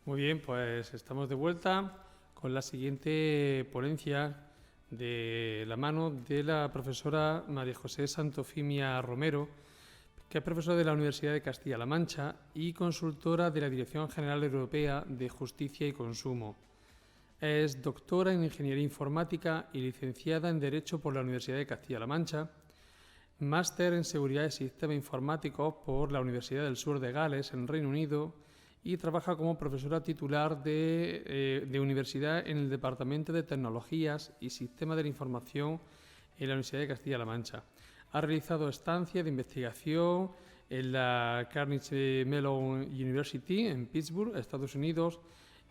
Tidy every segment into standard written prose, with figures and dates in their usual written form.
Muy bien, pues estamos de vuelta con la siguiente ponencia de la mano de la profesora María José Santofimia Romero, que es profesora de la Universidad de Castilla-La Mancha y consultora de la Dirección General Europea de Justicia y Consumo. Es doctora en Ingeniería Informática y licenciada en Derecho por la Universidad de Castilla-La Mancha, máster en Seguridad de Sistemas Informáticos por la Universidad del Sur de Gales, en Reino Unido, y trabaja como profesora titular de universidad en el Departamento de Tecnologías y Sistemas de la Información en la Universidad de Castilla-La Mancha. Ha realizado estancias de investigación en la Carnegie Mellon University en Pittsburgh, Estados Unidos,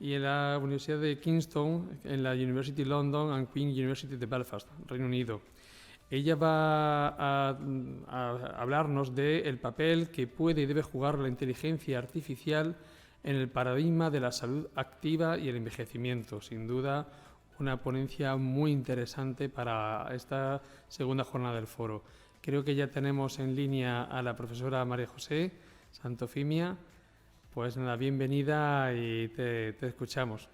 y en la Universidad de Kingston, en la University London and Queen University de Belfast, Reino Unido. Ella va a hablarnos del papel que puede y debe jugar la inteligencia artificial en el paradigma de la salud activa y el envejecimiento. Sin duda, una ponencia muy interesante para esta segunda jornada del foro. Creo que ya tenemos en línea a la profesora María José Santofimia. Pues nada, bienvenida y te escuchamos.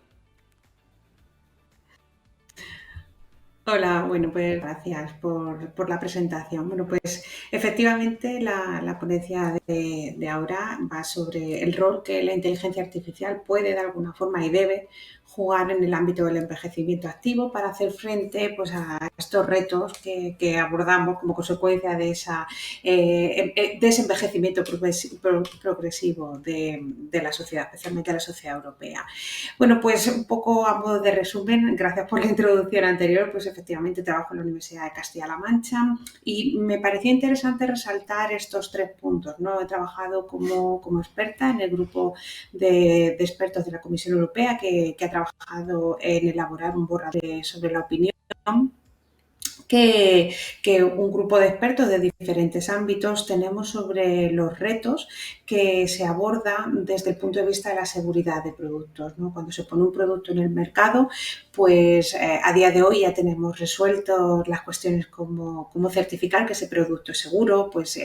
Hola, bueno, pues gracias por la presentación. Bueno, pues efectivamente la ponencia de ahora va sobre el rol que la inteligencia artificial puede de alguna forma y debe jugar en el ámbito del envejecimiento activo para hacer frente pues, a estos retos que abordamos como consecuencia de ese envejecimiento progresivo de la sociedad, especialmente de la sociedad europea. Bueno, pues un poco a modo de resumen, gracias por la introducción anterior, pues efectivamente trabajo en la Universidad de Castilla-La Mancha y me parecía interesante resaltar estos 3 puntos, ¿no? He trabajado como experta en el grupo de expertos de la Comisión Europea que ha trabajado en elaborar un borrador sobre la opinión que un grupo de expertos de diferentes ámbitos tenemos sobre los retos que se abordan desde el punto de vista de la seguridad de productos, ¿no? Cuando se pone un producto en el mercado, pues a día de hoy ya tenemos resuelto las cuestiones como certificar que ese producto es seguro, pues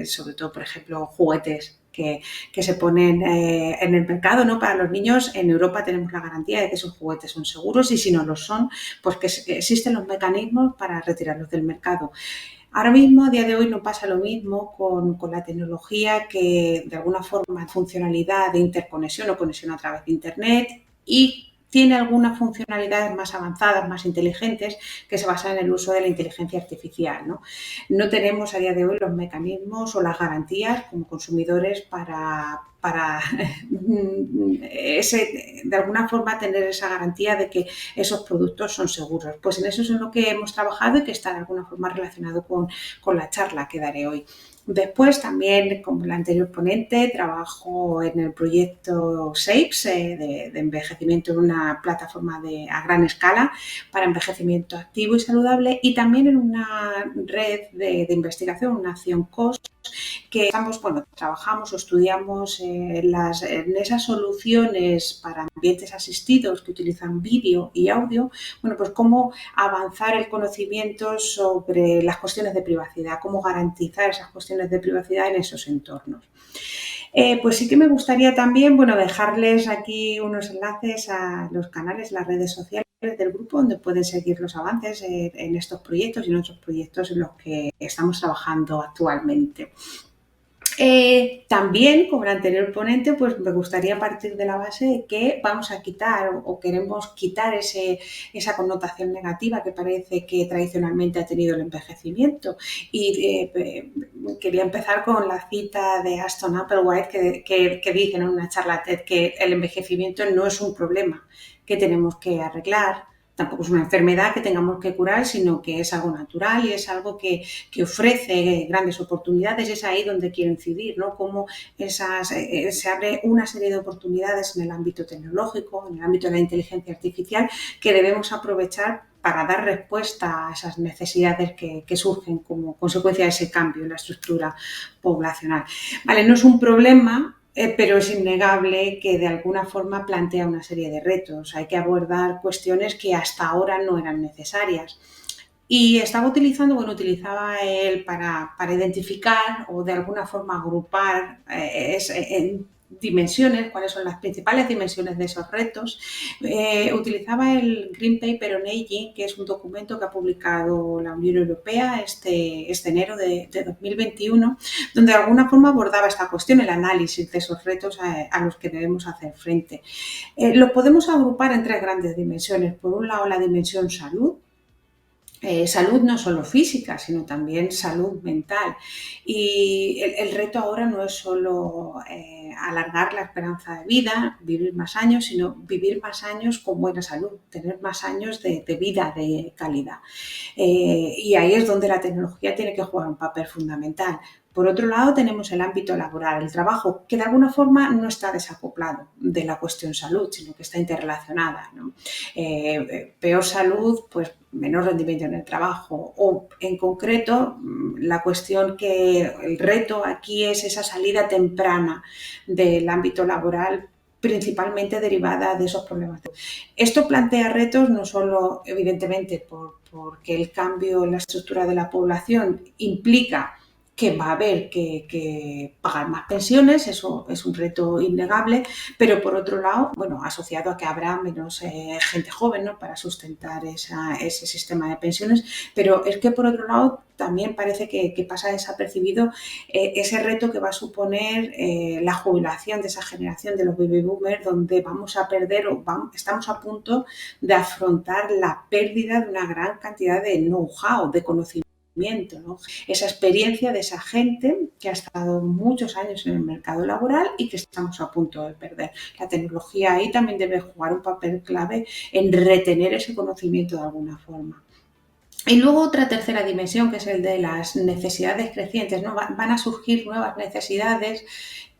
sobre todo, por ejemplo, juguetes que se ponen en el mercado, ¿no? Para los niños, en Europa tenemos la garantía de que esos juguetes son seguros y si no lo son, pues que existen los mecanismos para retirarlos del mercado. Ahora mismo, a día de hoy, no pasa lo mismo con la tecnología que de alguna forma funcionalidad de interconexión o conexión a través de Internet y tiene algunas funcionalidades más avanzadas, más inteligentes, que se basan en el uso de la inteligencia artificial, ¿no? No tenemos a día de hoy los mecanismos o las garantías como consumidores para de alguna forma tener esa garantía de que esos productos son seguros. Pues en eso es en lo que hemos trabajado y que está de alguna forma relacionado con la charla que daré hoy. Después también, como la anterior ponente, trabajo en el proyecto SAPES de envejecimiento en una plataforma a gran escala para envejecimiento activo y saludable y también en una red de investigación, una acción COS, que ambos, bueno, trabajamos o estudiamos en esas soluciones para ambientes asistidos que utilizan vídeo y audio, bueno, pues cómo avanzar el conocimiento sobre las cuestiones de privacidad, cómo garantizar esas cuestiones de privacidad en esos entornos. Pues sí que me gustaría también, bueno, dejarles aquí unos enlaces a los canales, las redes sociales del grupo donde pueden seguir los avances en estos proyectos y en otros proyectos en los que estamos trabajando actualmente. También, como el anterior ponente, pues me gustaría partir de la base de que vamos a quitar o queremos quitar esa connotación negativa que parece que tradicionalmente ha tenido el envejecimiento. Y quería empezar con la cita de Aston Applewhite que dice en una charla TED que el envejecimiento no es un problema que tenemos que arreglar, tampoco es una enfermedad que tengamos que curar, sino que es algo natural y es algo que ofrece grandes oportunidades. Es ahí donde quiero incidir, ¿no? Cómo se abre una serie de oportunidades en el ámbito tecnológico, en el ámbito de la inteligencia artificial, que debemos aprovechar para dar respuesta a esas necesidades que surgen como consecuencia de ese cambio en la estructura poblacional. Vale, no es un problema, pero es innegable que de alguna forma plantea una serie de retos. Hay que abordar cuestiones que hasta ahora no eran necesarias. Y utilizaba él para identificar o de alguna forma agrupar dimensiones, cuáles son las principales dimensiones de esos retos, utilizaba el Green Paper on Aging, que es un documento que ha publicado la Unión Europea este enero de 2021, donde de alguna forma abordaba esta cuestión, el análisis de esos retos a los que debemos hacer frente. Los podemos agrupar en tres grandes dimensiones. Por un lado, la dimensión salud. Salud no solo física, sino también salud mental. Y el reto ahora no es solo alargar la esperanza de vida, vivir más años, sino vivir más años con buena salud, tener más años de vida de calidad. Y ahí es donde la tecnología tiene que jugar un papel fundamental. Por otro lado, tenemos el ámbito laboral, el trabajo, que de alguna forma no está desacoplado de la cuestión salud, sino que está interrelacionada, ¿no? Peor salud, pues menor rendimiento en el trabajo, o en concreto la cuestión que el reto aquí es esa salida temprana del ámbito laboral, principalmente derivada de esos problemas. Esto plantea retos no solo evidentemente porque el cambio en la estructura de la población implica que va a haber que pagar más pensiones, eso es un reto innegable, pero por otro lado, bueno, asociado a que habrá menos gente joven, ¿no?, para sustentar ese sistema de pensiones, pero es que por otro lado también parece que pasa desapercibido ese reto que va a suponer la jubilación de esa generación de los baby boomers, donde vamos a perder estamos a punto de afrontar la pérdida de una gran cantidad de know-how, de conocimiento, ¿no? Esa experiencia de esa gente que ha estado muchos años en el mercado laboral y que estamos a punto de perder. La tecnología ahí también debe jugar un papel clave en retener ese conocimiento de alguna forma. Y luego otra tercera dimensión, que es el de las necesidades crecientes, ¿no? Van a surgir nuevas necesidades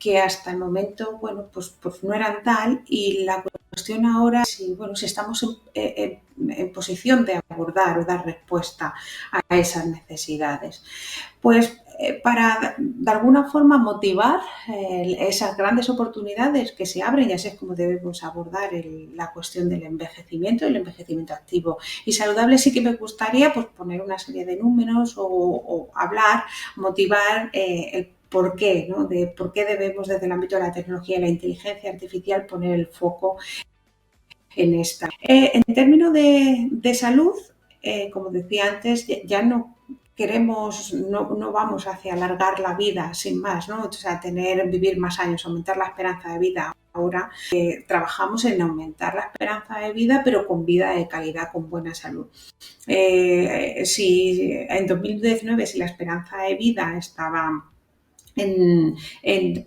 que hasta el momento, bueno, pues no eran tal, y la cuestión ahora es si estamos en posición de abordar o dar respuesta a esas necesidades. Pues para de alguna forma motivar esas grandes oportunidades que se abren, y así es como debemos abordar la cuestión del envejecimiento, el envejecimiento activo y saludable. Sí que me gustaría pues poner una serie de números o hablar, motivar el por qué, ¿no?, de por qué debemos desde el ámbito de la tecnología y la inteligencia artificial poner el foco en esta. En términos de salud, como decía antes, ya no queremos, no vamos hacia alargar la vida sin más, ¿no? O sea, vivir más años, aumentar la esperanza de vida. Ahora trabajamos en aumentar la esperanza de vida, pero con vida de calidad, con buena salud. Si en 2019, si la esperanza de vida estaba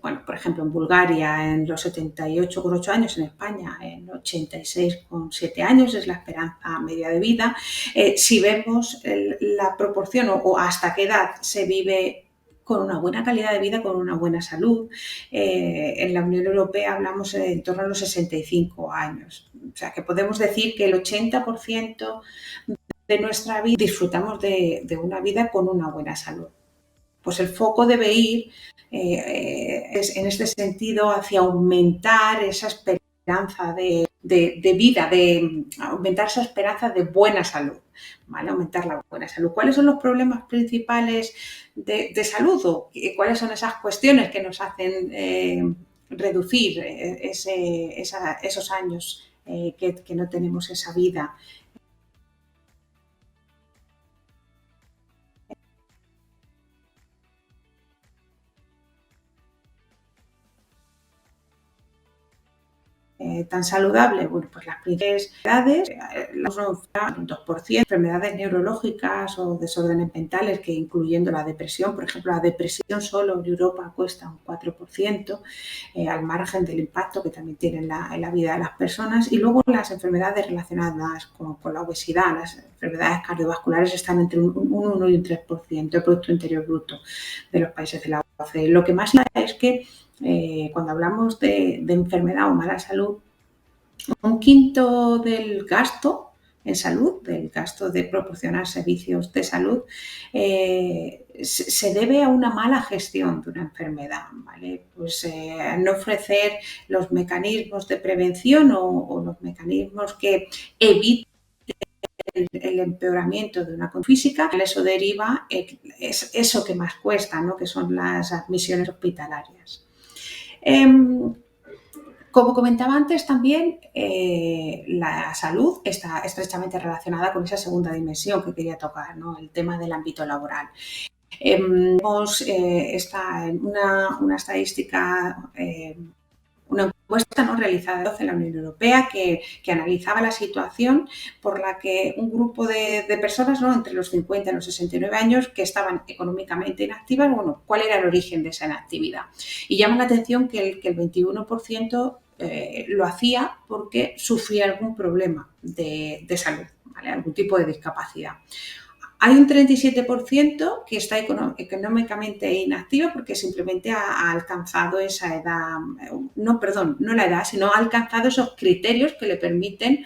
bueno, por ejemplo, en Bulgaria en los 78,8 años, en España en 86,7 años es la esperanza media de vida. Si vemos la proporción o hasta qué edad se vive con una buena calidad de vida, con una buena salud, en la Unión Europea hablamos en torno a los 65 años. O sea, que podemos decir que el 80% de nuestra vida disfrutamos de una vida con una buena salud. Pues el foco debe ir en este sentido hacia aumentar esa esperanza de vida, de aumentar esa esperanza de buena salud, ¿vale? Aumentar la buena salud. ¿Cuáles son los problemas principales de salud o cuáles son esas cuestiones que nos hacen reducir esos años que no tenemos esa vida? Tan saludable? Bueno, pues las principales enfermedades, un 2%, enfermedades neurológicas o desórdenes mentales, que incluyendo la depresión, por ejemplo, la depresión solo en Europa cuesta un 4%, al margen del impacto que también tiene en la vida de las personas. Y luego las enfermedades relacionadas con la obesidad, las enfermedades cardiovasculares están entre un 1 y un 3% del Producto Interior Bruto de los países de la OCDE. Lo que más es que cuando hablamos de enfermedad o mala salud, un quinto del gasto en salud, del gasto de proporcionar servicios de salud, se debe a una mala gestión de una enfermedad, ¿vale? Pues no ofrecer los mecanismos de prevención o los mecanismos que eviten el empeoramiento de una condición física. Eso deriva eso que más cuesta, ¿no?, que son las admisiones hospitalarias. Como comentaba antes, también la salud está estrechamente relacionada con esa segunda dimensión que quería tocar, ¿no? El tema del ámbito laboral. Tenemos una estadística, una encuesta, ¿no?, realizada en la Unión Europea que analizaba la situación por la que un grupo de personas, ¿no?, entre los 50 y los 69 años que estaban económicamente inactivas, bueno, cuál era el origen de esa inactividad. Y llama la atención que el 21% lo hacía porque sufría algún problema de salud, ¿vale?, algún tipo de discapacidad. Hay un 37% que está económicamente inactivo porque simplemente ha alcanzado esa edad, no la edad, sino ha alcanzado esos criterios que le permiten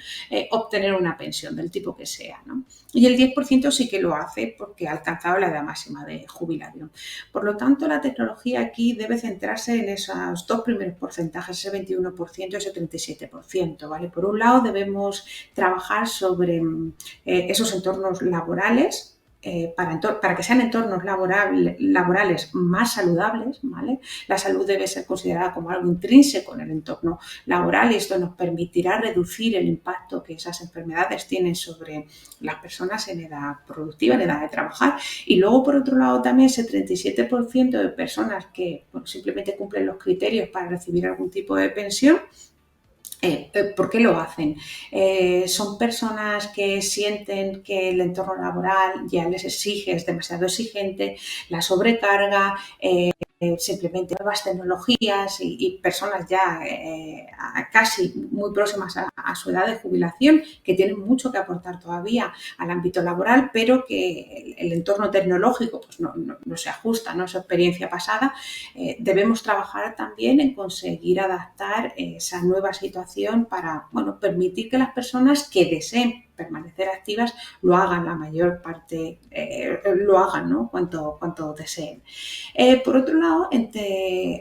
obtener una pensión del tipo que sea, ¿no? Y el 10% sí que lo hace porque ha alcanzado la edad máxima de jubilación. Por lo tanto, la tecnología aquí debe centrarse en esos dos primeros porcentajes, ese 21% y ese 37%, ¿vale? Por un lado, debemos trabajar sobre esos entornos laborales, para que sean entornos laborales más saludables, ¿vale? La salud debe ser considerada como algo intrínseco en el entorno laboral y esto nos permitirá reducir el impacto que esas enfermedades tienen sobre las personas en edad productiva, en edad de trabajar. Y luego, por otro lado, también ese 37% de personas que, bueno, simplemente cumplen los criterios para recibir algún tipo de pensión. ¿Por qué lo hacen? Son personas que sienten que el entorno laboral ya les exige, es demasiado exigente, la sobrecarga, simplemente nuevas tecnologías y personas ya casi muy próximas a su edad de jubilación, que tienen mucho que aportar todavía al ámbito laboral, pero que el entorno tecnológico pues no se ajusta, ¿no?, a su experiencia pasada. Debemos trabajar también en conseguir adaptar esa nueva situación para, bueno, permitir que las personas que deseen permanecer activas lo hagan la mayor parte, lo hagan, ¿no?, cuanto deseen. Por otro lado,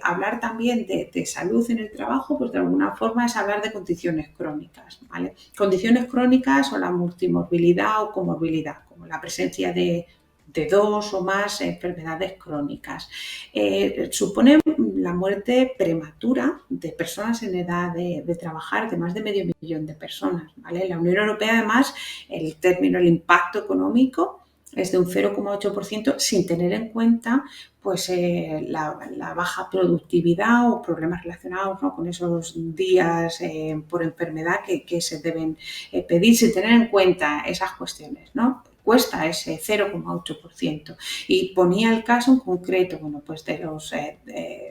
hablar también de salud en el trabajo, pues de alguna forma es hablar de condiciones crónicas, ¿vale? Condiciones crónicas o la multimorbilidad o comorbilidad, como la presencia de dos o más enfermedades crónicas. Supone la muerte prematura de personas en edad de trabajar, de más de medio millón de personas, ¿vale? En la Unión Europea, además, el impacto económico es de un 0,8% sin tener en cuenta pues la baja productividad o problemas relacionados, ¿no?, con esos días por enfermedad que se deben pedir sin tener en cuenta esas cuestiones, ¿no? Cuesta ese 0,8%. Y ponía el caso en concreto, bueno, pues de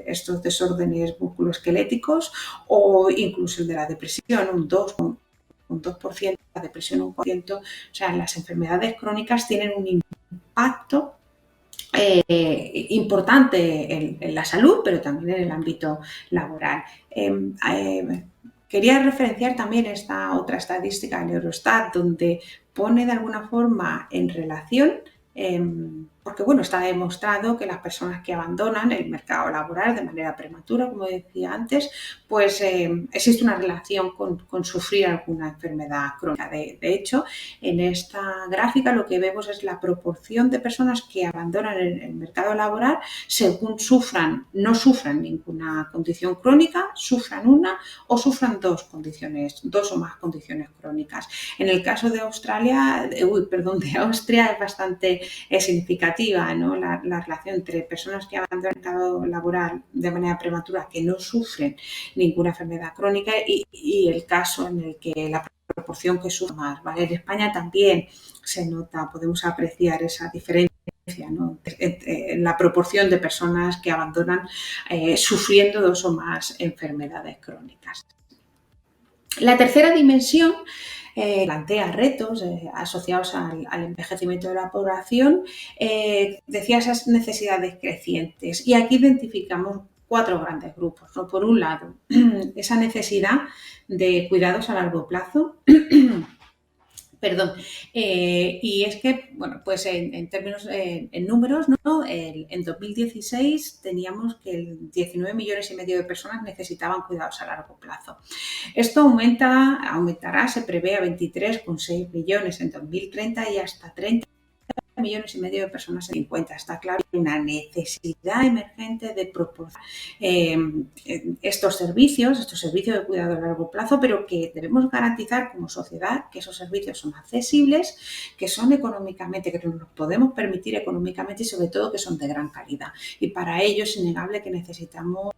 estos desórdenes musculoesqueléticos o incluso el de la depresión, un 2%, la depresión un 1%. O sea, las enfermedades crónicas tienen un impacto importante en la salud, pero también en el ámbito laboral. Quería referenciar también esta otra estadística de Eurostat, donde pone de alguna forma en relación, porque bueno, está demostrado que las personas que abandonan el mercado laboral de manera prematura, como decía antes, pues existe una relación con sufrir alguna enfermedad crónica. De hecho, en esta gráfica lo que vemos es la proporción de personas que abandonan el mercado laboral según no sufran ninguna condición crónica, sufran una o sufran dos o más condiciones crónicas. En el caso de Austria es bastante significativa, ¿no?, la relación entre personas que abandonan el mercado laboral de manera prematura que no sufren ninguna enfermedad crónica y el caso en el que la proporción que sufre más, ¿vale? En España también se nota, podemos apreciar esa diferencia, ¿no?, en la proporción de personas que abandonan sufriendo dos o más enfermedades crónicas. La tercera dimensión plantea retos asociados al envejecimiento de la población, decía esas necesidades crecientes. Y aquí identificamos 4 grandes grupos, ¿no? Por un lado, esa necesidad de cuidados a largo plazo. Perdón. Y es que, bueno, pues en términos, en números, ¿no?, en 2016 teníamos que 19 millones y medio de personas necesitaban cuidados a largo plazo. Esto aumentará, se prevé a 23,6 millones en 2030 y hasta 30 millones y medio de personas en 50. Está claro que hay una necesidad emergente de proporcionar estos servicios de cuidado a largo plazo, pero que debemos garantizar como sociedad que esos servicios son accesibles, que son económicamente, que nos los podemos permitir económicamente y sobre todo que son de gran calidad. Y para ello es innegable que necesitamos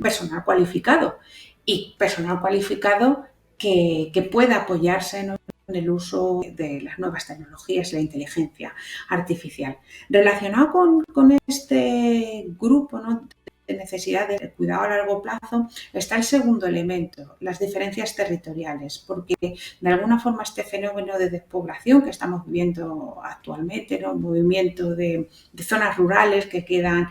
personal cualificado y personal cualificado que pueda apoyarse, ¿no?, en el uso de las nuevas tecnologías y la inteligencia artificial. Relacionado con este grupo, ¿no?, de necesidad de cuidado a largo plazo, está el segundo elemento, las diferencias territoriales, porque de alguna forma este fenómeno de despoblación que estamos viviendo actualmente, ¿no?, un movimiento de zonas rurales que quedan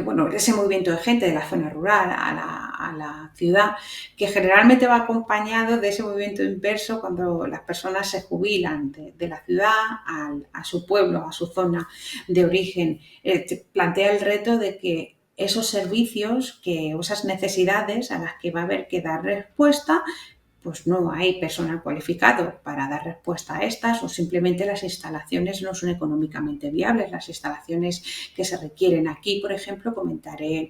bueno, ese movimiento de gente de la zona rural a la ciudad, que generalmente va acompañado de ese movimiento inverso cuando las personas se jubilan de la ciudad a su pueblo, a su zona de origen. Plantea el reto de que esos servicios, esas necesidades a las que va a haber que dar respuesta, pues no hay personal cualificado para dar respuesta a estas, o simplemente las instalaciones no son económicamente viables. Las instalaciones que se requieren aquí, por ejemplo, comentaré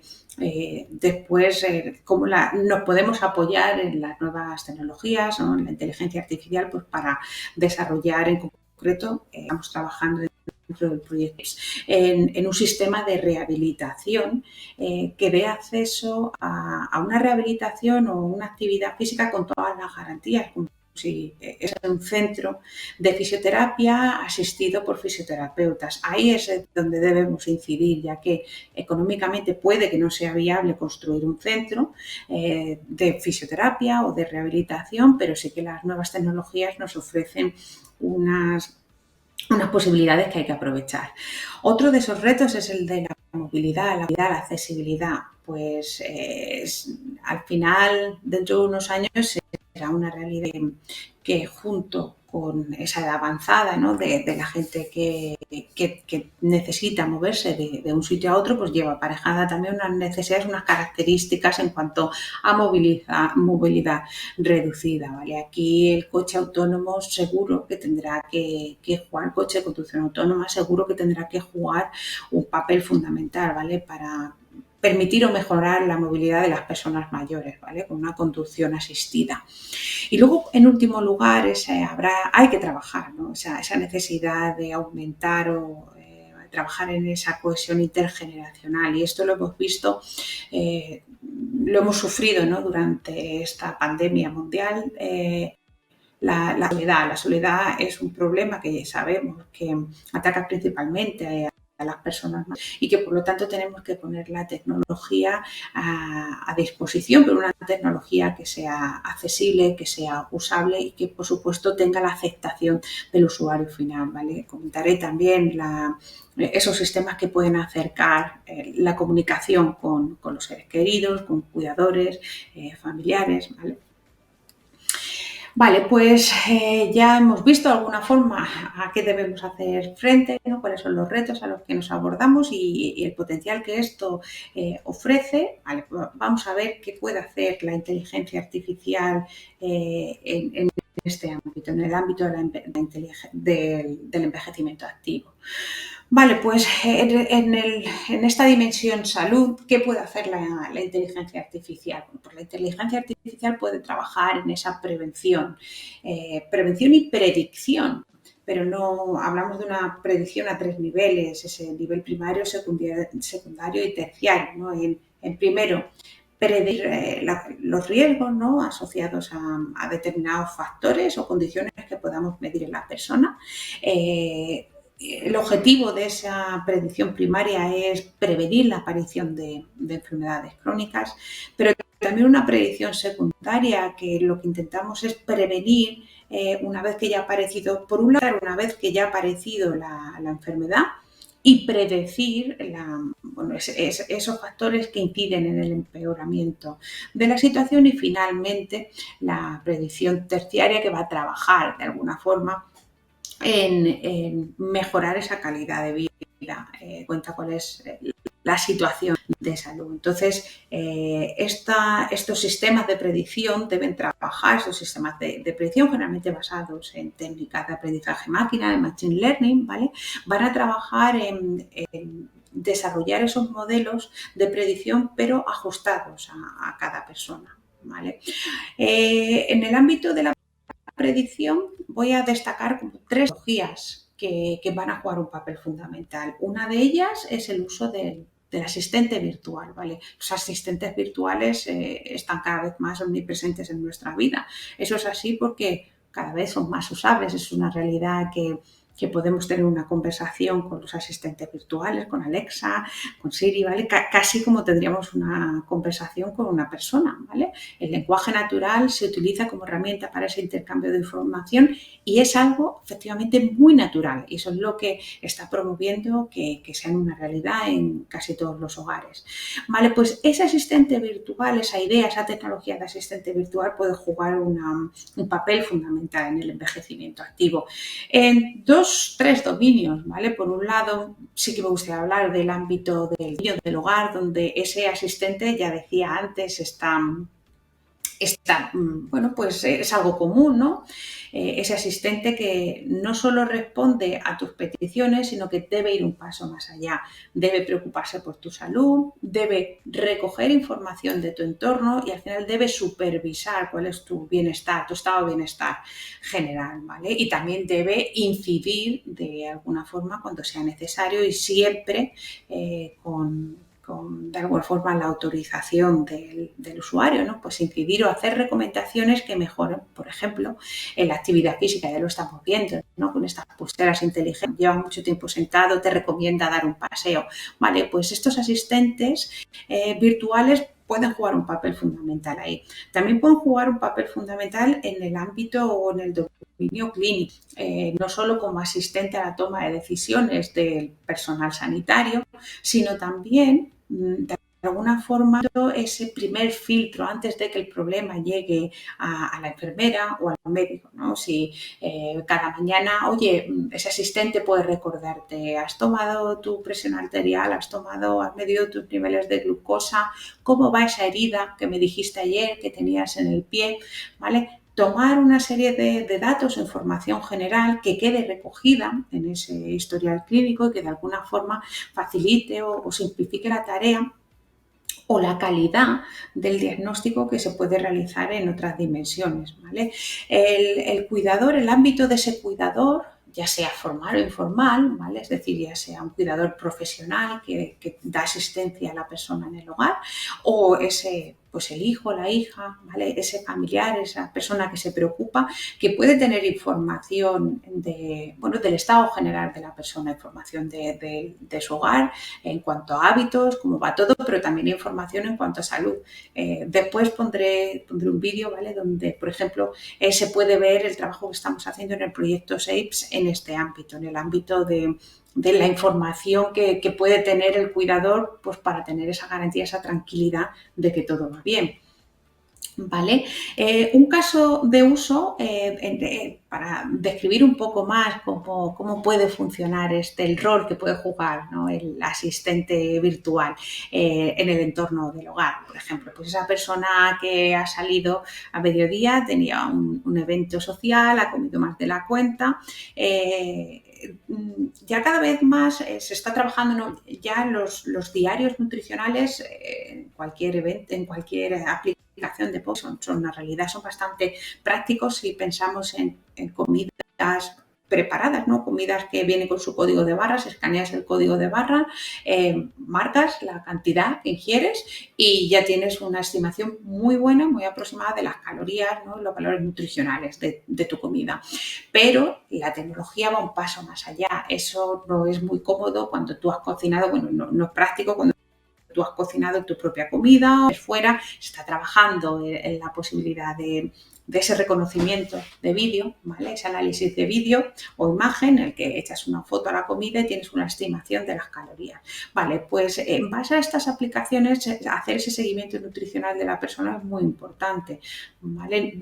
después cómo nos podemos apoyar en las nuevas tecnologías, ¿no?, en la inteligencia artificial, pues para desarrollar en concreto, estamos trabajando dentro del proyecto en un sistema de rehabilitación que dé acceso a una rehabilitación o una actividad física con todas las garantías, como si es un centro de fisioterapia asistido por fisioterapeutas. Ahí es donde debemos incidir, ya que económicamente puede que no sea viable construir un centro de fisioterapia o de rehabilitación, pero sí que las nuevas tecnologías nos ofrecen unas posibilidades que hay que aprovechar. Otro de esos retos es el de la movilidad, la accesibilidad. Pues al final, dentro de unos años, será una realidad que junto con esa edad avanzada, ¿no?, de la gente que necesita moverse de un sitio a otro, pues lleva aparejada también unas necesidades, unas características en cuanto a movilidad reducida, ¿vale? Aquí el coche autónomo seguro que tendrá que jugar, el coche de conducción autónoma seguro que tendrá que jugar un papel fundamental, ¿vale?, para permitir o mejorar la movilidad de las personas mayores, ¿vale?, con una conducción asistida. Y luego, en último lugar, hay que trabajar, ¿no?, esa necesidad de aumentar o trabajar en esa cohesión intergeneracional. Y esto lo hemos visto, lo hemos sufrido, ¿no?, durante esta pandemia mundial. La soledad es un problema que sabemos que ataca principalmente a las personas y que por lo tanto tenemos que poner la tecnología a disposición, pero una tecnología que sea accesible, que sea usable y que por supuesto tenga la aceptación del usuario final, ¿vale? Comentaré también esos sistemas que pueden acercar la comunicación con los seres queridos, con cuidadores, familiares, ¿vale? Vale, pues ya hemos visto de alguna forma a qué debemos hacer frente, ¿no?, cuáles son los retos a los que nos abordamos y el potencial que esto ofrece. Vale, pues vamos a ver qué puede hacer la inteligencia artificial en este ámbito, en el ámbito del envejecimiento activo. Vale, pues en esta dimensión salud, ¿qué puede hacer la inteligencia artificial? Pues la inteligencia artificial puede trabajar en esa prevención y predicción, pero no hablamos de una predicción a 3 niveles, ese nivel primario, secundario y terciario, ¿no? En primero, predir los riesgos, ¿no?, asociados a determinados factores o condiciones que podamos medir en la persona. El objetivo de esa predicción primaria es prevenir la aparición de enfermedades crónicas, pero también una predicción secundaria, que lo que intentamos es prevenir una vez que ya ha aparecido, por un lado, una vez que ya ha aparecido la enfermedad, y predecir esos factores que inciden en el empeoramiento de la situación, y finalmente la predicción terciaria, que va a trabajar de alguna forma en mejorar esa calidad de vida. Cuenta cuál es la situación de salud. Entonces, estos sistemas de predicción deben trabajar, estos sistemas de predicción generalmente basados en técnicas de aprendizaje máquina, de machine learning, ¿vale? Van a trabajar en desarrollar esos modelos de predicción, pero ajustados a cada persona, ¿vale? En el ámbito de la predicción voy a destacar como 3 tecnologías que van a jugar un papel fundamental. Una de ellas es el uso del asistente virtual, ¿vale? Los asistentes virtuales están cada vez más omnipresentes en nuestra vida. Eso es así porque cada vez son más usables, es una realidad que podemos tener una conversación con los asistentes virtuales, con Alexa, con Siri, ¿vale? Casi como tendríamos una conversación con una persona, ¿vale? El lenguaje natural se utiliza como herramienta para ese intercambio de información y es algo efectivamente muy natural y eso es lo que está promoviendo que sea una realidad en casi todos los hogares. Vale, pues ese asistente virtual, esa idea, esa tecnología de asistente virtual puede jugar un papel fundamental en el envejecimiento activo. En tres dominios, ¿vale? Por un lado, sí que me gustaría hablar del ámbito del hogar, donde ese asistente, ya decía antes, bueno, pues es algo común, ¿no? Ese asistente que no solo responde a tus peticiones, sino que debe ir un paso más allá. Debe preocuparse por tu salud, debe recoger información de tu entorno y al final debe supervisar cuál es tu bienestar, tu estado de bienestar general, ¿vale? Y también debe incidir de alguna forma cuando sea necesario y siempre con de alguna forma la autorización del usuario, ¿no? Pues incidir o hacer recomendaciones que mejoren, por ejemplo, en la actividad física, ya lo estamos viendo, ¿no? Con estas pulseras inteligentes, llevas mucho tiempo sentado, te recomienda dar un paseo, ¿vale? Pues estos asistentes virtuales pueden jugar un papel fundamental ahí. También pueden jugar un papel fundamental en el ámbito o en el dominio clínico, no solo como asistente a la toma de decisiones del personal sanitario, sino también de alguna forma ese primer filtro antes de que el problema llegue a la enfermera o al médico, ¿no? Si cada mañana, oye, ese asistente puede recordarte, has tomado tu presión arterial, has medido tus niveles de glucosa, cómo va esa herida que me dijiste ayer que tenías en el pie, ¿vale? Tomar una serie de datos o información general que quede recogida en ese historial clínico y que de alguna forma facilite o simplifique la tarea o la calidad del diagnóstico que se puede realizar en otras dimensiones, ¿vale? El cuidador, el ámbito de ese cuidador, ya sea formal o informal, ¿vale? Es decir, ya sea un cuidador profesional que da asistencia a la persona en el hogar o pues el hijo, la hija, ¿vale? Ese familiar, esa persona que se preocupa, que puede tener información del estado general de la persona, información de su hogar en cuanto a hábitos, cómo va todo, pero también información en cuanto a salud. Después pondré un vídeo, ¿vale? Donde, por ejemplo, se puede ver el trabajo que estamos haciendo en el proyecto SHAPES en este ámbito, en el ámbito de la información que puede tener el cuidador pues para tener esa garantía, esa tranquilidad de que todo va bien. ¿Vale? Un caso de uso, para describir un poco más cómo puede funcionar el rol que puede jugar, ¿no? El asistente virtual en el entorno del hogar. Por ejemplo, pues esa persona que ha salido a mediodía, tenía un evento social, ha comido más de la cuenta. Ya cada vez más se está trabajando, ¿no? Ya los diarios nutricionales en cualquier evento, en cualquier aplicación de post son una realidad, son bastante prácticos si pensamos en comidas preparadas, ¿no? Comidas que vienen con su código de barras, escaneas el código de barra, marcas la cantidad que ingieres y ya tienes una estimación muy buena, muy aproximada de las calorías, ¿no? Los valores nutricionales de tu comida. Pero la tecnología va un paso más allá. Eso no es muy cómodo cuando tú has cocinado, bueno, no es práctico cuando tú has cocinado tu propia comida, o fuera, se está trabajando en la posibilidad de ese reconocimiento de vídeo, ¿vale? Ese análisis de vídeo o imagen en el que echas una foto a la comida y tienes una estimación de las calorías. Vale, pues en base a estas aplicaciones, hacer ese seguimiento nutricional de la persona es muy importante, ¿vale?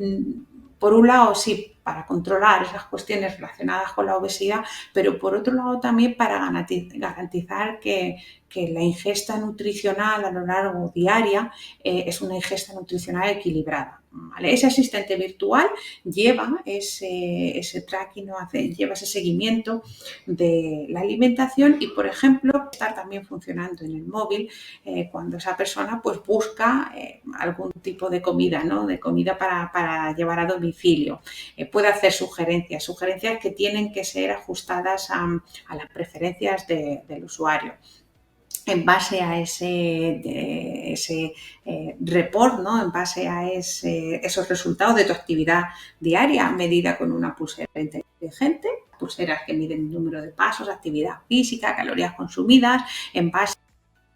Por un lado, sí, para controlar esas cuestiones relacionadas con la obesidad, pero por otro lado también para garantizar que la ingesta nutricional a lo largo diaria es una ingesta nutricional equilibrada. ¿Vale? Ese asistente virtual lleva ese tracking, ¿no? Lleva ese seguimiento de la alimentación y, por ejemplo, estar también funcionando en el móvil cuando esa persona pues busca algún tipo de comida, ¿no? De comida para llevar a domicilio. Puede hacer sugerencias que tienen que ser ajustadas a las preferencias del usuario. En base a ese report, ¿no? En base a esos resultados de tu actividad diaria, medida con una pulsera inteligente, pulseras que miden el número de pasos, actividad física, calorías consumidas, en base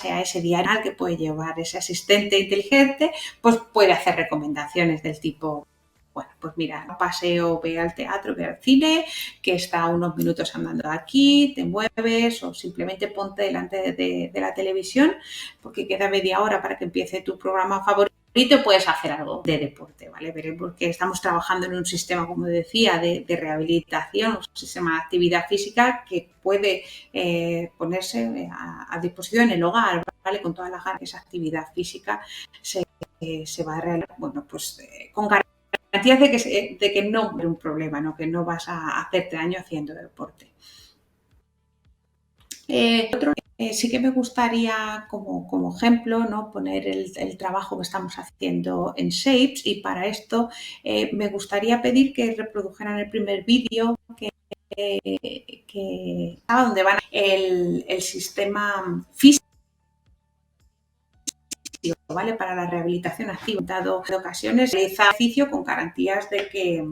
a ese diario que puede llevar ese asistente inteligente, pues puede hacer recomendaciones del tipo, bueno, pues mira, paseo, ve al teatro, ve al cine, que está a unos minutos andando aquí, te mueves o simplemente ponte delante de la televisión porque queda media hora para que empiece tu programa favorito y puedes hacer algo de deporte, ¿vale? Veremos que estamos trabajando en un sistema, como decía, de rehabilitación, un sistema de actividad física que puede ponerse a disposición en el hogar, ¿vale? Con todas las ganas que esa actividad física se va a realizar, bueno, pues con garantías de que no es un problema, ¿no? Que no vas a hacerte daño haciendo deporte. Sí que me gustaría como ejemplo, ¿no? Poner el trabajo que estamos haciendo en Shapes y para esto me gustaría pedir que reprodujeran el primer vídeo que donde van el sistema físico, ¿vale? Para la rehabilitación activa. Dado en ocasiones realiza ejercicio con garantías de que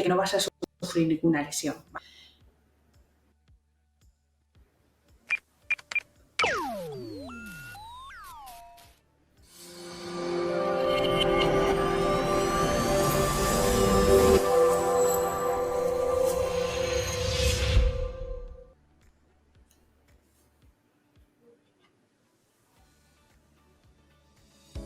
no vas a sufrir ninguna lesión.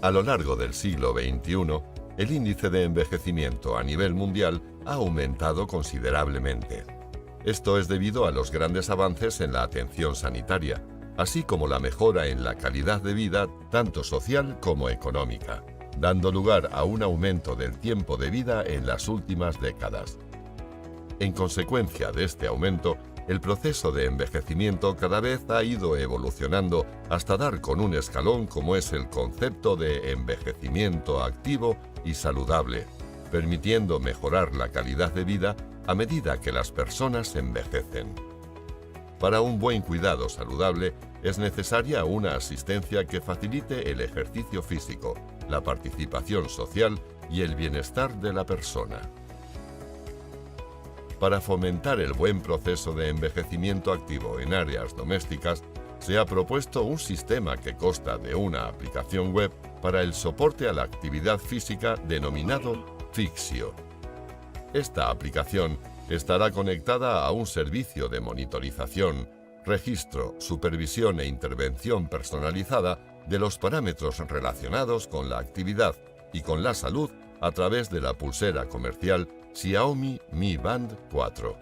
A lo largo del siglo XXI, el índice de envejecimiento a nivel mundial ha aumentado considerablemente. Esto es debido a los grandes avances en la atención sanitaria, así como la mejora en la calidad de vida tanto social como económica, dando lugar a un aumento del tiempo de vida en las últimas décadas. En consecuencia de este aumento, el proceso de envejecimiento cada vez ha ido evolucionando hasta dar con un escalón como es el concepto de envejecimiento activo y saludable, permitiendo mejorar la calidad de vida a medida que las personas envejecen. Para un buen cuidado saludable es necesaria una asistencia que facilite el ejercicio físico, la participación social y el bienestar de la persona. Para fomentar el buen proceso de envejecimiento activo en áreas domésticas, se ha propuesto un sistema que consta de una aplicación web para el soporte a la actividad física denominado Fixio. Esta aplicación estará conectada a un servicio de monitorización, registro, supervisión e intervención personalizada de los parámetros relacionados con la actividad y con la salud a través de la pulsera comercial Xiaomi Mi Band 4.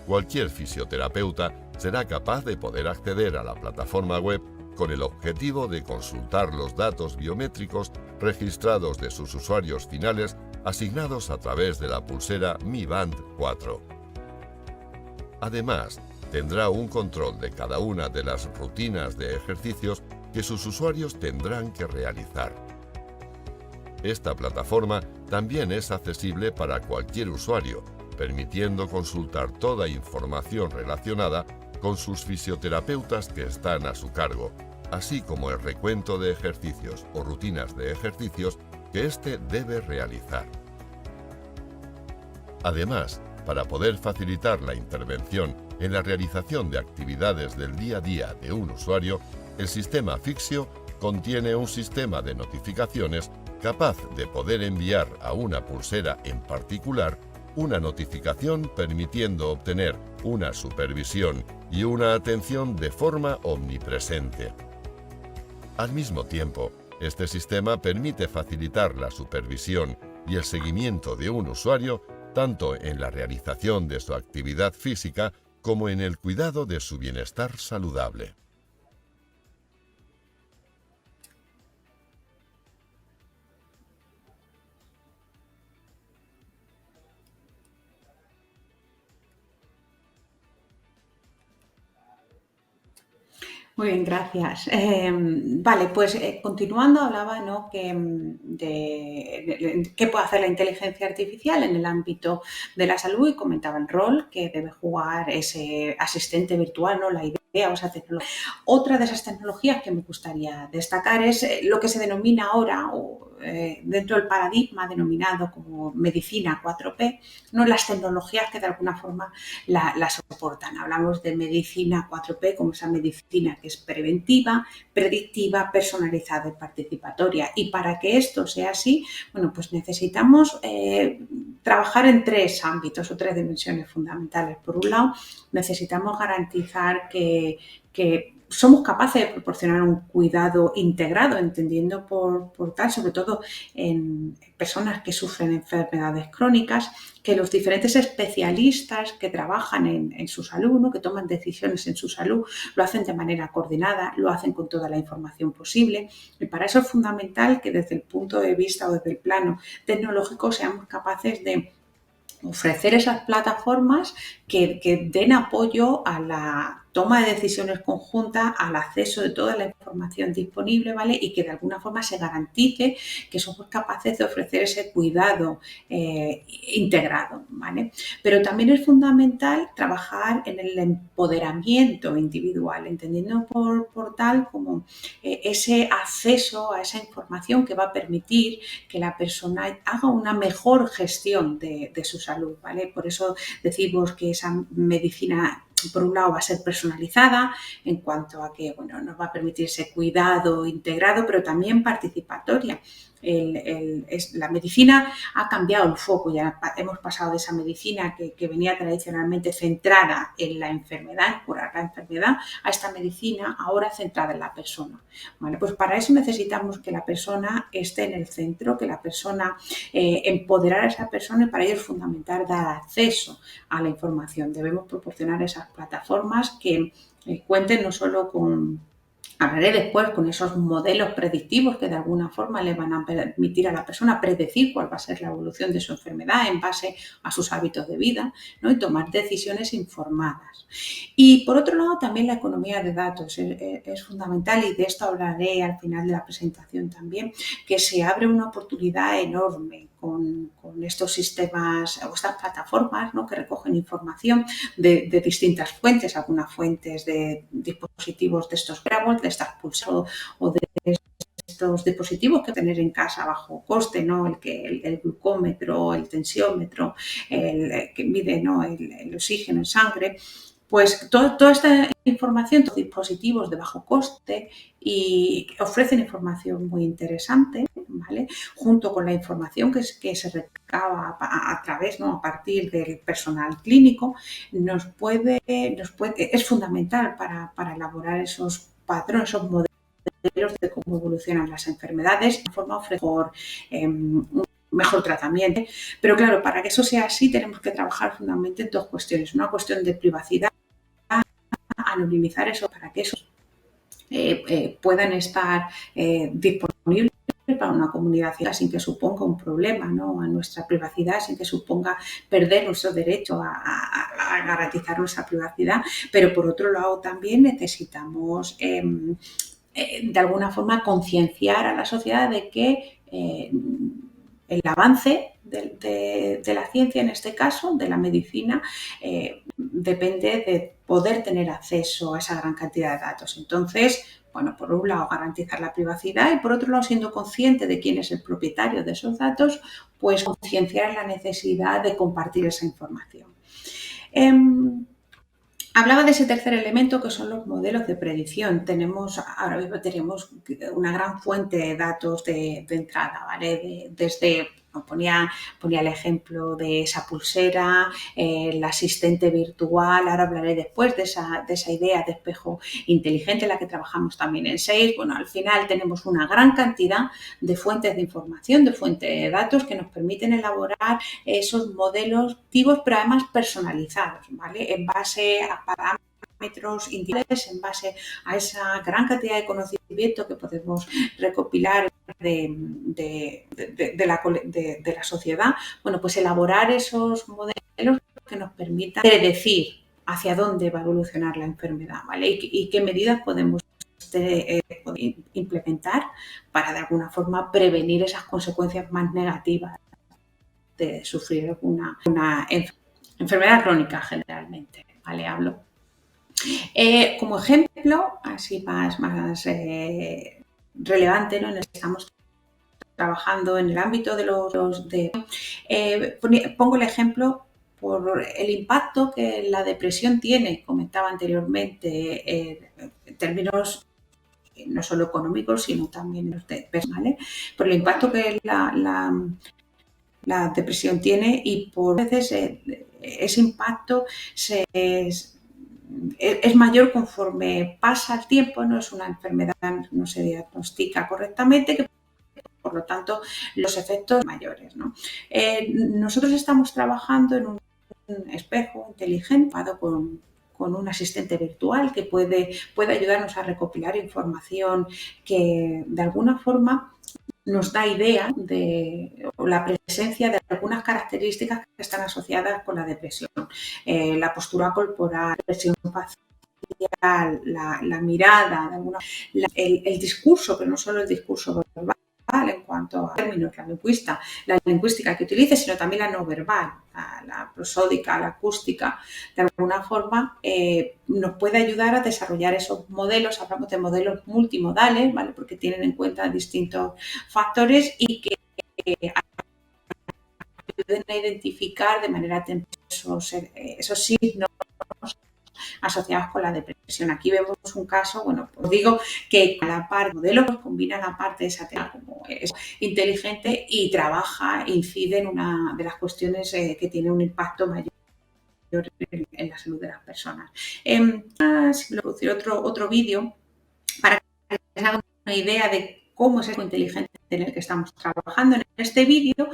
Cualquier fisioterapeuta será capaz de poder acceder a la plataforma web con el objetivo de consultar los datos biométricos registrados de sus usuarios finales asignados a través de la pulsera Mi Band 4. Además, tendrá un control de cada una de las rutinas de ejercicios que sus usuarios tendrán que realizar. Esta plataforma también es accesible para cualquier usuario, permitiendo consultar toda información relacionada con sus fisioterapeutas que están a su cargo, así como el recuento de ejercicios o rutinas de ejercicios que éste debe realizar. Además, para poder facilitar la intervención en la realización de actividades del día a día de un usuario, el sistema Fixio contiene un sistema de notificaciones capaz de poder enviar a una pulsera en particular una notificación permitiendo obtener una supervisión y una atención de forma omnipresente. Al mismo tiempo, este sistema permite facilitar la supervisión y el seguimiento de un usuario tanto en la realización de su actividad física como en el cuidado de su bienestar saludable. Muy bien, gracias. Vale, pues continuando, hablaba, ¿no?, de qué puede hacer la inteligencia artificial en el ámbito de la salud y comentaba el rol que debe jugar ese asistente virtual, ¿no?, la idea o esa tecnología. Otra de esas tecnologías que me gustaría destacar es lo que se denomina ahora, dentro del paradigma denominado como medicina 4P, ¿no?, las tecnologías que de alguna forma la soportan. Hablamos de medicina 4P como esa medicina que es preventiva, predictiva, personalizada y participatoria. Y para que esto sea así, bueno, pues necesitamos trabajar en tres ámbitos o tres dimensiones fundamentales. Por un lado, necesitamos garantizar que somos capaces de proporcionar un cuidado integrado, entendiendo por tal, sobre todo en personas que sufren enfermedades crónicas, que los diferentes especialistas que trabajan en su salud, ¿no?, que toman decisiones en su salud, lo hacen de manera coordinada, lo hacen con toda la información posible. Y para eso es fundamental que desde el punto de vista o desde el plano tecnológico seamos capaces de ofrecer esas plataformas que den apoyo a la toma de decisiones conjunta, al acceso de toda la información disponible, ¿vale? Y que de alguna forma se garantice que somos capaces de ofrecer ese cuidado integrado, ¿vale? Pero también es fundamental trabajar en el empoderamiento individual, entendiendo por tal como ese acceso a esa información que va a permitir que la persona haga una mejor gestión de su salud, ¿vale? Por eso decimos que esa medicina, por un lado, va a ser personalizada en cuanto a que, bueno, nos va a permitir ese cuidado integrado, pero también participatoria. La medicina ha cambiado el foco, ya hemos pasado de esa medicina que venía tradicionalmente centrada en la enfermedad, en curar la enfermedad, a esta medicina ahora centrada en la persona. ¿Vale? Pues para eso necesitamos que la persona esté en el centro, que la persona, empoderar a esa persona, y para ello es fundamental dar acceso a la información. Debemos proporcionar esas plataformas que cuenten no solo con... Hablaré después con esos modelos predictivos que de alguna forma le van a permitir a la persona predecir cuál va a ser la evolución de su enfermedad en base a sus hábitos de vida, ¿no?, y tomar decisiones informadas. Y por otro lado, también la economía de datos es fundamental, y de esto hablaré al final de la presentación también, que se abre una oportunidad enorme con estos sistemas o estas plataformas, ¿no?, que recogen información de distintas fuentes, algunas fuentes de dispositivos de estos wearables, de estas pulseras o de estos dispositivos que tener en casa a bajo coste, ¿no?, el glucómetro, el tensiómetro, el que mide, ¿no?, el oxígeno en sangre. Pues toda esta información, estos dispositivos de bajo coste y ofrecen información muy interesante, ¿vale?, junto con la información que se recaba a través, ¿no?, a partir del personal clínico, es fundamental para elaborar esos patrones, esos modelos de cómo evolucionan las enfermedades, de forma ofrecer un mejor tratamiento. Pero claro, para que eso sea así tenemos que trabajar fundamentalmente en dos cuestiones. Una cuestión de privacidad, anonimizar eso para que esos puedan estar disponibles para una comunidad sin que suponga un problema, ¿no?, a nuestra privacidad, sin que suponga perder nuestro derecho a garantizar nuestra privacidad. Pero por otro lado también necesitamos de alguna forma concienciar a la sociedad de que el avance de la ciencia, en este caso, de la medicina, depende de poder tener acceso a esa gran cantidad de datos. Entonces, bueno, por un lado garantizar la privacidad y por otro lado, siendo consciente de quién es el propietario de esos datos, pues concienciar la necesidad de compartir esa información. Hablaba de ese tercer elemento que son los modelos de predicción. Ahora mismo tenemos una gran fuente de datos de entrada, ¿vale? Desde ponía el ejemplo de esa pulsera, el asistente virtual, ahora hablaré después de esa idea de espejo inteligente en la que trabajamos también en SAIL. Bueno, al final tenemos una gran cantidad de fuentes de información, de fuentes de datos que nos permiten elaborar esos modelos activos, pero además personalizados, ¿vale? En base a parámetros individuales, en base a esa gran cantidad de conocimiento que podemos recopilar de la sociedad, bueno, pues elaborar esos modelos que nos permitan predecir hacia dónde va a evolucionar la enfermedad, ¿vale? Y qué medidas podemos implementar para de alguna forma prevenir esas consecuencias más negativas de sufrir una enfermedad crónica generalmente, ¿vale? Hablo. Como ejemplo, así más relevante, ¿no? En el que estamos trabajando en el ámbito de pongo el ejemplo por el impacto que la depresión tiene, comentaba anteriormente, en términos no solo económicos, sino también personales, por el impacto que la depresión tiene, y por veces ese impacto es mayor conforme pasa el tiempo, no es una enfermedad, no se diagnostica correctamente, que por lo tanto los efectos son mayores, ¿no? Nosotros estamos trabajando en un espejo inteligente con un asistente virtual que puede ayudarnos a recopilar información que de alguna forma nos da idea de la presencia de algunas características que están asociadas con la depresión. La postura corporal, la expresión facial, la mirada, el discurso, pero no solo el discurso verbal en cuanto a términos, la lingüística que utilice, sino también la no verbal, la prosódica, la acústica. De alguna forma nos puede ayudar a desarrollar esos modelos. Hablamos de modelos multimodales, ¿vale? Porque tienen en cuenta distintos factores y que ayuden a identificar de manera temprana esos signos asociados con la depresión. Aquí vemos un caso, bueno, pues digo que con la parte de modelos combina la parte de esa tema como es inteligente y trabaja, incide en una de las cuestiones que tiene un impacto mayor en la salud de las personas. Si producir otro vídeo para que les hagan una idea de cómo es el inteligente en el que estamos trabajando. En este vídeo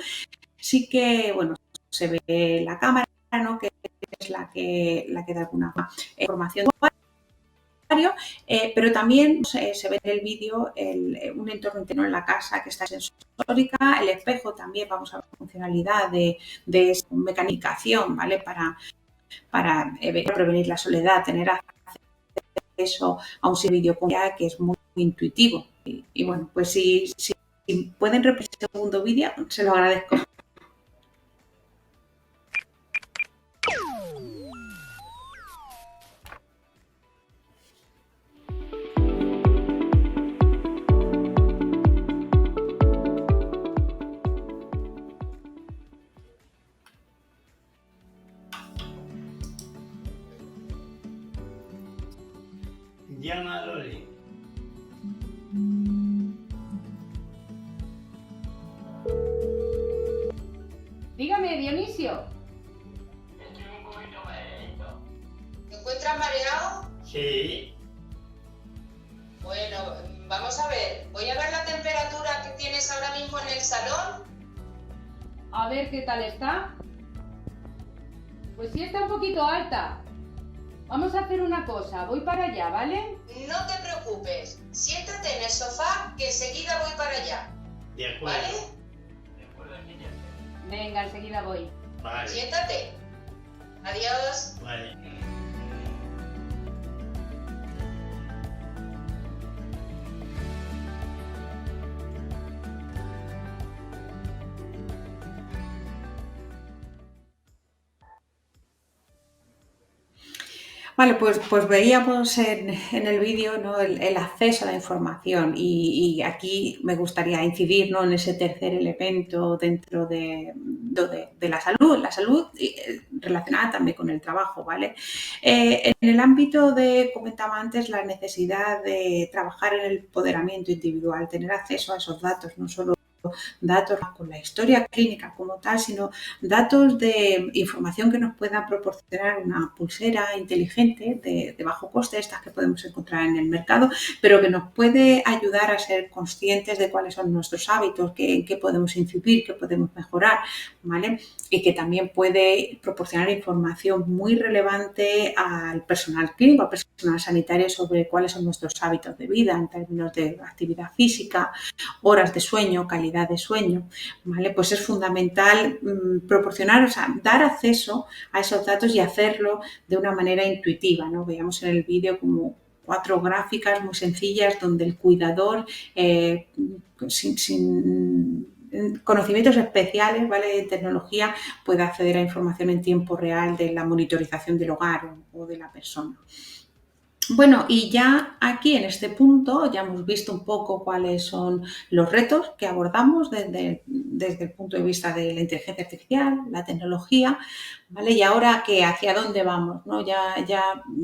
sí que, bueno, se ve la cámara, ¿no? Que es la que da alguna información de usuario, pero también se ve en el vídeo un entorno interno en la casa que está sensórica, el espejo también, vamos a ver funcionalidad de mecanización, ¿vale? Para prevenir la soledad, tener acceso a un vídeo que es muy intuitivo. Y bueno, pues si pueden repetir el segundo vídeo, se lo agradezco. Llama a Loli. Dígame, Dionisio. Estoy un poquito mareado. ¿Te encuentras mareado? Sí. Bueno, vamos a ver. Voy a ver la temperatura que tienes ahora mismo en el salón. A ver qué tal está. Pues sí está un poquito alta. Vamos a hacer una cosa, voy para allá, ¿vale? No te preocupes. Siéntate en el sofá que enseguida voy para allá. De acuerdo. ¿Vale? De acuerdo, niña. Venga, enseguida voy. Vale. Siéntate. Adiós. Vale. Vale, pues veíamos en el vídeo, ¿no? el acceso a la información y aquí me gustaría incidir, ¿no? en ese tercer elemento dentro de la salud relacionada también con el trabajo, ¿vale? En el ámbito comentaba antes, la necesidad de trabajar en el empoderamiento individual, tener acceso a esos datos, no solo datos con la historia clínica como tal, sino datos de información que nos pueda proporcionar una pulsera inteligente de bajo coste, estas que podemos encontrar en el mercado, pero que nos puede ayudar a ser conscientes de cuáles son nuestros hábitos, en qué podemos incidir, qué podemos mejorar, ¿vale? Y que también puede proporcionar información muy relevante al personal clínico, al personal sanitario sobre cuáles son nuestros hábitos de vida en términos de actividad física, horas de sueño, calidad de sueño, ¿vale? Pues es fundamental proporcionar, o sea, dar acceso a esos datos y hacerlo de una manera intuitiva, ¿no? Veíamos en el vídeo como 4 gráficas muy sencillas donde el cuidador sin conocimientos especiales, ¿vale?, de tecnología, puede acceder a información en tiempo real de la monitorización del hogar o de la persona. Bueno, y ya aquí en este punto ya hemos visto un poco cuáles son los retos que abordamos desde el punto de vista de la inteligencia artificial, la tecnología, ¿vale? Y ahora hacia dónde vamos, ¿no? Ya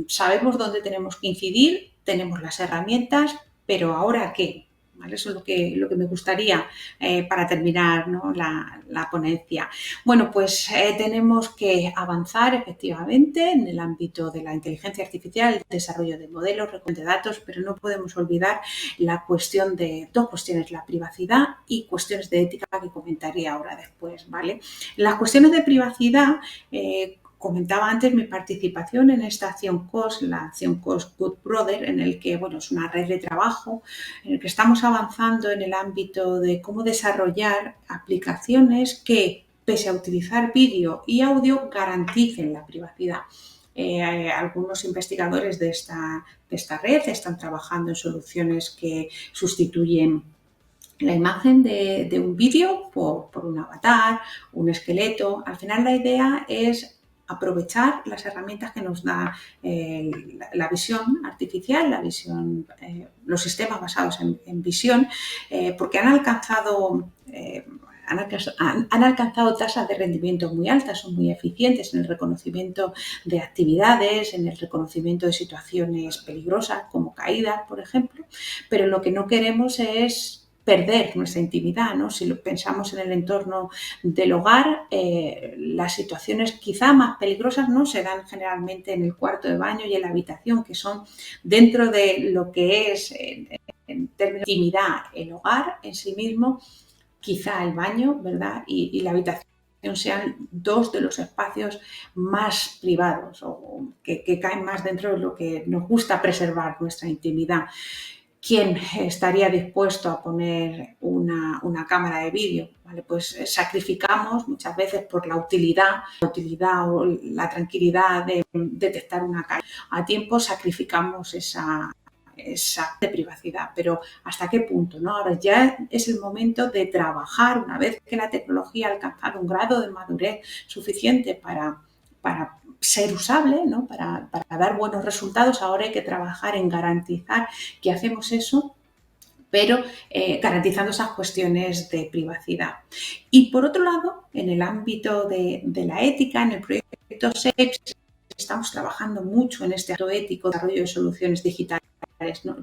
sabemos dónde tenemos que incidir, tenemos las herramientas, pero ¿ahora qué? ¿Vale? Eso es lo que me gustaría para terminar, ¿no?, la ponencia. Bueno, pues tenemos que avanzar efectivamente en el ámbito de la inteligencia artificial, el desarrollo de modelos, recolección de datos, pero no podemos olvidar la cuestión de dos cuestiones, la privacidad y cuestiones de ética que comentaré ahora después, ¿vale? Las cuestiones de privacidad, comentaba antes mi participación en esta acción COS, la acción COS Good Brother, en el que, bueno, es una red de trabajo en el que estamos avanzando en el ámbito de cómo desarrollar aplicaciones que, pese a utilizar vídeo y audio, garanticen la privacidad. Algunos investigadores de esta red están trabajando en soluciones que sustituyen la imagen de un vídeo por un avatar, un esqueleto. Al final la idea es aprovechar las herramientas que nos da la visión artificial, los sistemas basados en visión, porque han alcanzado tasas de rendimiento muy altas, son muy eficientes en el reconocimiento de actividades, en el reconocimiento de situaciones peligrosas como caídas, por ejemplo, pero lo que no queremos es perder nuestra intimidad, ¿no? Si lo pensamos en el entorno del hogar, las situaciones quizá más peligrosas no se dan generalmente en el cuarto de baño y en la habitación, que son dentro de lo que es, en términos de intimidad, el hogar en sí mismo, quizá el baño, ¿verdad?, y la habitación sean dos de los espacios más privados o que caen más dentro de lo que nos gusta preservar, nuestra intimidad. ¿Quién estaría dispuesto a poner una cámara de vídeo? ¿Vale? Pues sacrificamos muchas veces por la utilidad o la tranquilidad de detectar una caída. A tiempo sacrificamos esa de privacidad, pero ¿hasta qué punto, no? Ahora ya es el momento de trabajar, una vez que la tecnología ha alcanzado un grado de madurez suficiente para ser usable, ¿no?, para dar buenos resultados. Ahora hay que trabajar en garantizar que hacemos eso, pero garantizando esas cuestiones de privacidad. Y por otro lado, en el ámbito de la ética, en el proyecto SEPS, estamos trabajando mucho en este ámbito ético, desarrollo de soluciones digitales.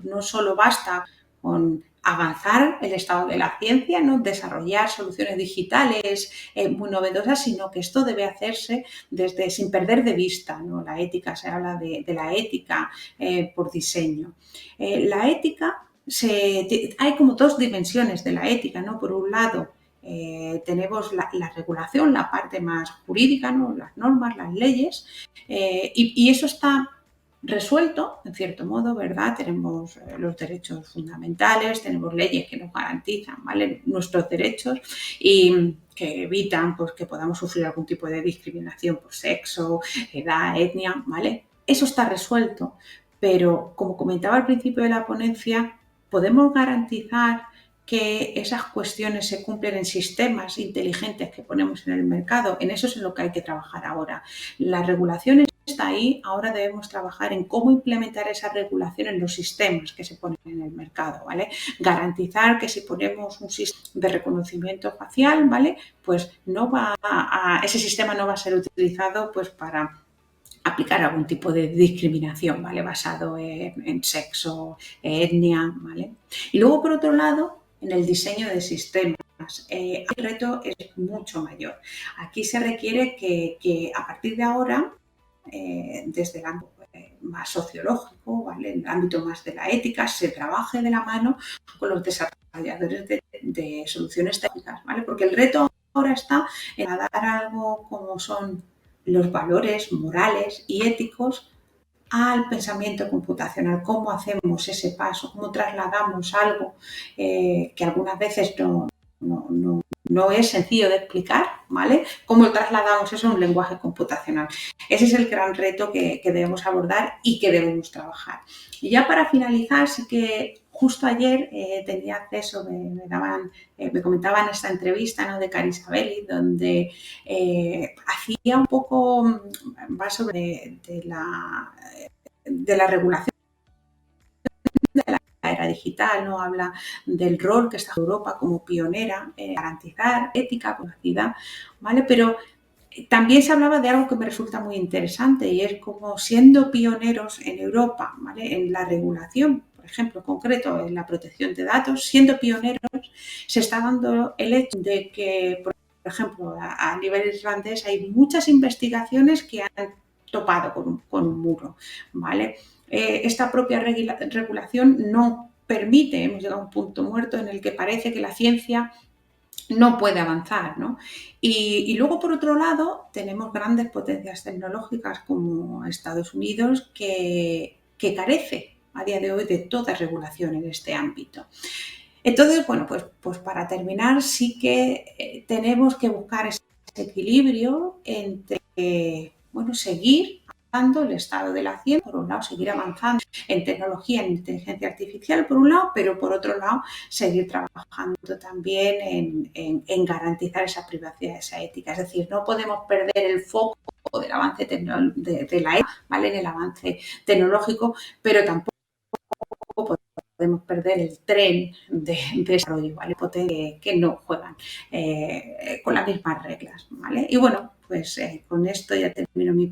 No solo basta con avanzar el estado de la ciencia, ¿no?, desarrollar soluciones digitales muy novedosas, sino que esto debe hacerse sin perder de vista, ¿no?, la ética. Se habla de la ética por diseño. La ética, hay como dos dimensiones de la ética, ¿no? Por un lado, tenemos la regulación, la parte más jurídica, ¿no?, las normas, las leyes, y eso está resuelto, en cierto modo, ¿verdad? Tenemos los derechos fundamentales, tenemos leyes que nos garantizan, ¿vale?, nuestros derechos y que evitan, pues, que podamos sufrir algún tipo de discriminación por sexo, edad, etnia, ¿vale? Eso está resuelto, pero como comentaba al principio de la ponencia, podemos garantizar que esas cuestiones se cumplen en sistemas inteligentes que ponemos en el mercado. En eso es en lo que hay que trabajar ahora. La regulación está ahí, ahora debemos trabajar en cómo implementar esa regulación en los sistemas que se ponen en el mercado, ¿vale? Garantizar que si ponemos un sistema de reconocimiento facial, ¿vale?, pues ese sistema no va a ser utilizado, pues, para aplicar algún tipo de discriminación, ¿vale?, basado en sexo, etnia, ¿vale? Y luego, por otro lado, en el diseño de sistemas, el reto es mucho mayor. Aquí se requiere que a partir de ahora, desde el ámbito más sociológico, ¿vale? En el ámbito más de la ética, se trabaje de la mano con los desarrolladores de soluciones técnicas, ¿vale? Porque el reto ahora está en dar algo como son los valores morales y éticos al pensamiento computacional. ¿Cómo hacemos ese paso? ¿Cómo trasladamos algo que algunas veces no es sencillo de explicar, ¿vale? ¿Cómo trasladamos eso a un lenguaje computacional? Ese es el gran reto que debemos abordar y que debemos trabajar. Y ya para finalizar, sí que justo ayer tenía acceso, me comentaban esta entrevista, ¿no?, de Carisabelli, donde hacía un poco, va sobre de la regulación de la era digital, ¿no? Habla del rol que está Europa como pionera en garantizar ética, privacidad, ¿vale? Pero también se hablaba de algo que me resulta muy interesante y es como siendo pioneros en Europa, ¿vale?, en la regulación, por ejemplo, en concreto en la protección de datos, siendo pioneros, se está dando el hecho de que, por ejemplo, a nivel islandés hay muchas investigaciones que han topado con un muro, ¿vale? Esta propia regulación no permite, hemos llegado a un punto muerto en el que parece que la ciencia no puede avanzar, ¿no? Y luego, por otro lado, tenemos grandes potencias tecnológicas como Estados Unidos que carece a día de hoy de toda regulación en este ámbito. Entonces, bueno, pues para terminar, sí que tenemos que buscar ese equilibrio entre, bueno, seguir avanzando el estado de la ciencia, por un lado, seguir avanzando en tecnología, en inteligencia artificial, por un lado, pero por otro lado, seguir trabajando también en garantizar esa privacidad, esa ética. Es decir, no podemos perder el foco del avance de la ética, ¿vale?, en el avance tecnológico, pero tampoco podemos perder el tren de desarrollo, ¿vale?, que no juegan con las mismas reglas, ¿vale? Y bueno, pues con esto ya termino mi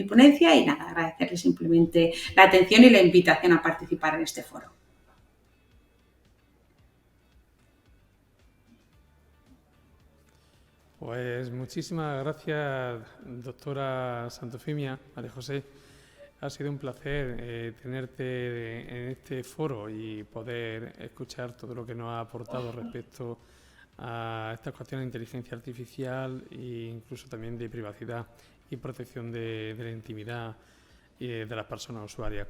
ponencia y nada, agradecerles simplemente la atención y la invitación a participar en este foro. Pues muchísimas gracias, doctora Santofimia, María José. Ha sido un placer tenerte en este foro y poder escuchar todo lo que nos ha aportado respecto a estas cuestiones de inteligencia artificial e incluso también de privacidad y protección de la intimidad de las personas usuarias.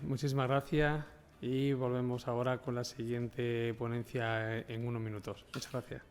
Muchísimas gracias y volvemos ahora con la siguiente ponencia en unos minutos. Muchas gracias.